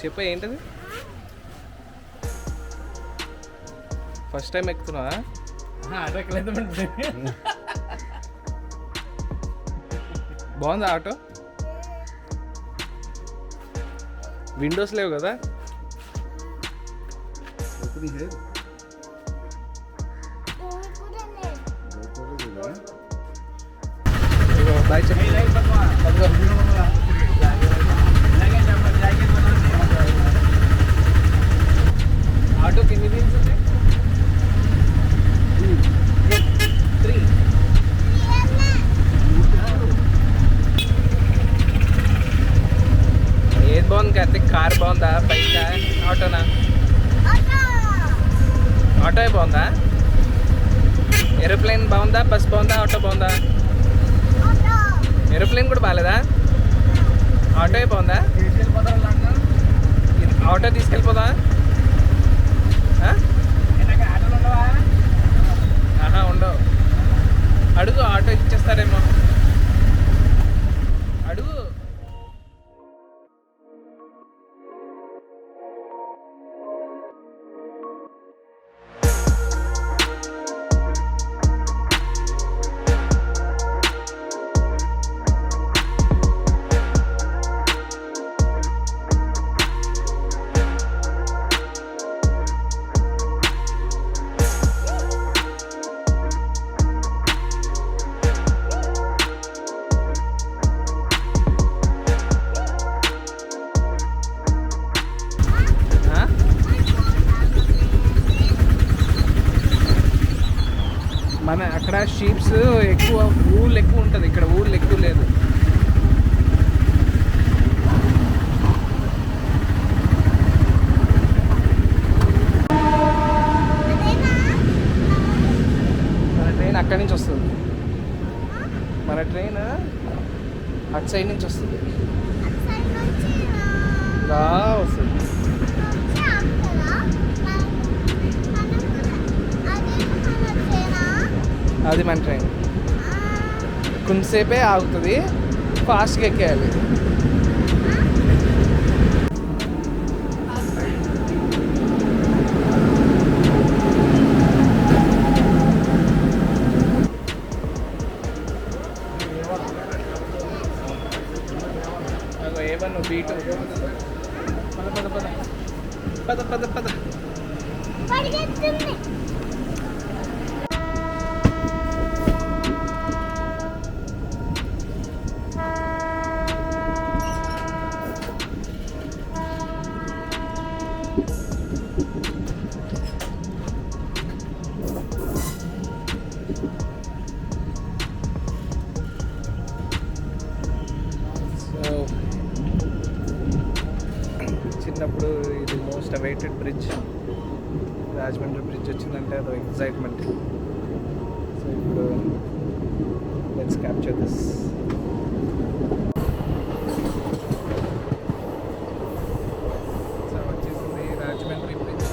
చెప్ప ఏంటది? First time ఎక్కుతున్నావా? బాగుందా ఆటో? విండోస్ లేవు కదా? బాయ్ చెప్పి ఆటోకి ఎన్ని వీల్స్ ఉన్నాయి? 3. ఏది బాగుంది కార్తీక్? కార్ బాగుందా, బైకా, ఆటోనా? ఆటో బాగుందా? ఏరోప్లేన్ బాగుందా, బస్ బాగుందా, ఆటో బాగుందా? ఏరోప్లేన్ కూడా బాగాలేదా? ఆటో బాగుందా? ఆటో తీసుకెళ్ళిపోదా? ఆహా ఉండవు. అడుగు, ఆటో ఇచ్చేస్తారేమో అడుగు. మన అక్కడ షీప్స్ ఎక్కువ, ఊళ్ళు ఎక్కువ ఉంటుంది, ఇక్కడ ఊళ్ళు ఎక్కువ లేదు. మన ట్రైన్ అక్కడి నుంచి వస్తుంది. మన ట్రైన్ అటు సైడ్ నుంచి వస్తుంది. ఇలా వస్తుంది. అది మన ట్రైన్. కొంతసేపే ఆగుతుంది, ఫాస్ట్గా ఎక్కేయాలి. ఏమన్నా బీటు పద పద పద పద పద పద. చిన్నప్పుడు ఇది most awaited bridge, Rajahmundry bridge వచ్చిందంటే అదో ఎక్సైట్మెంట్. సో ఇప్పుడు లెట్స్ క్యాప్చర్ దిస్. సో వచ్చేసింది రాజమండ్రి బ్రిడ్జ్.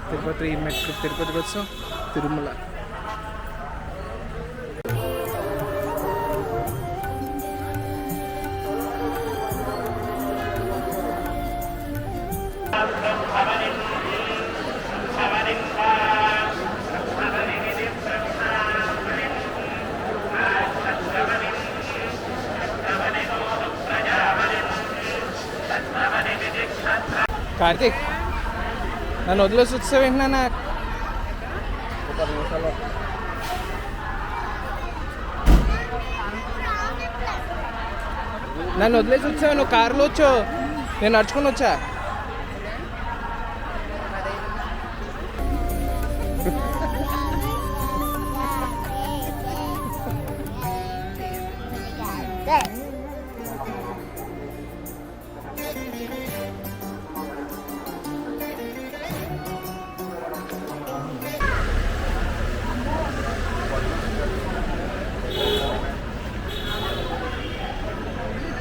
తిరుపతి మెట్లు తిరుపతికి వచ్చాం. తిరుమల కార్తీక్, నన్ను వదిలేసి వచ్చావేంటి నాన్న? నన్ను వదిలేసి వచ్చావు, నువ్వు కారులో వచ్చావు, నేను నడుచుకుని వచ్చా.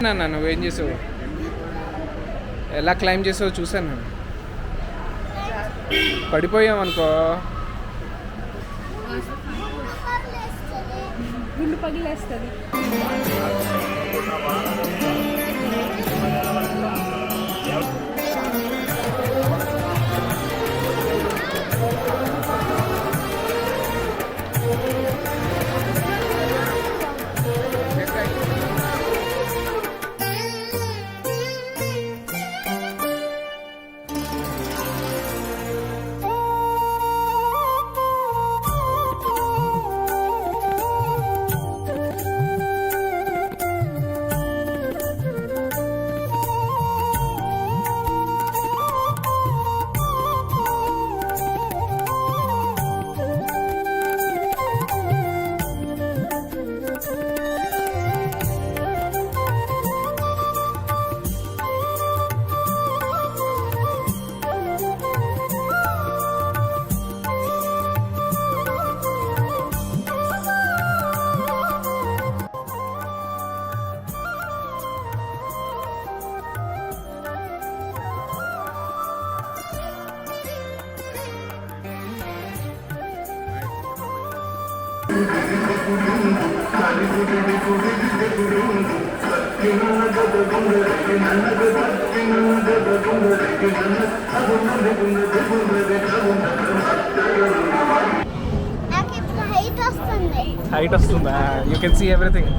నాన్న నువ్వేం చేసావు, ఎలా క్లైమ్ చేసావు చూసాను నేను. పడిపోయాం అనుకో, గుండు పగిలేస్తుంది. హైట్ వస్తుందా? You can see everything.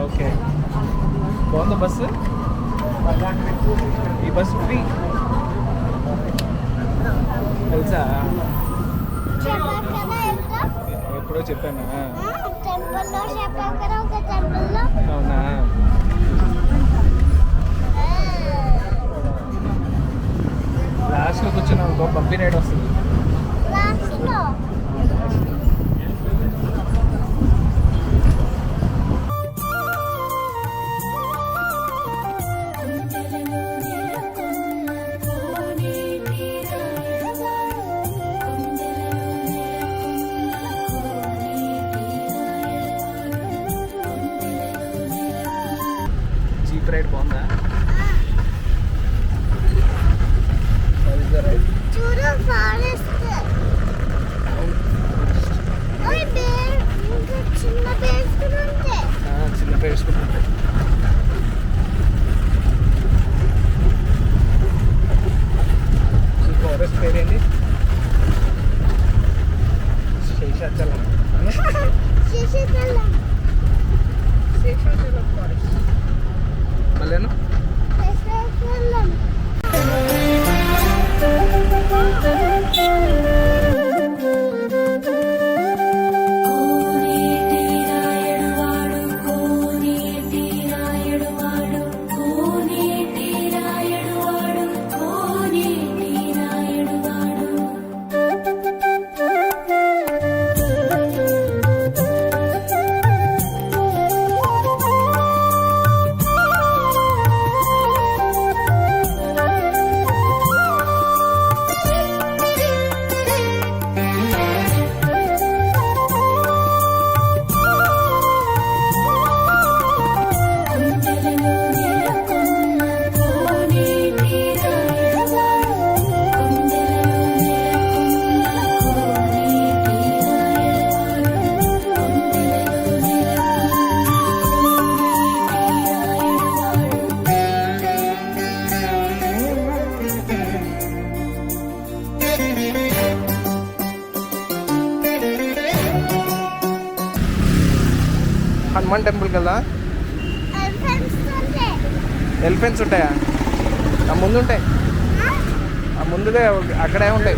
Okay, బాగుందా బస్సు? ఈ బస్సు ఫ్రీ తెలుసా? ఎప్పుడో చెప్పాను. అవునా? లాస్ట్లో కూర్చున్నాం ఇంకో పంపి రైడ్ వస్తుంది. జీప్ రైడ్ బాగుందా? చిన్న పేర్చుకుంటుంటే ఫారెస్ట్ పేరు ఏంటి? శేషాచలం. శేషాచలం ఫారెస్ట్ మళ్ళీ హనుమాన్ టెంపుల్కి వెళ్దా? ఎలిఫెంట్స్ ఉంటాయా? ఆ ముందు ఉంటాయి, ఆ ముందుగా అక్కడే ఉంటాయి.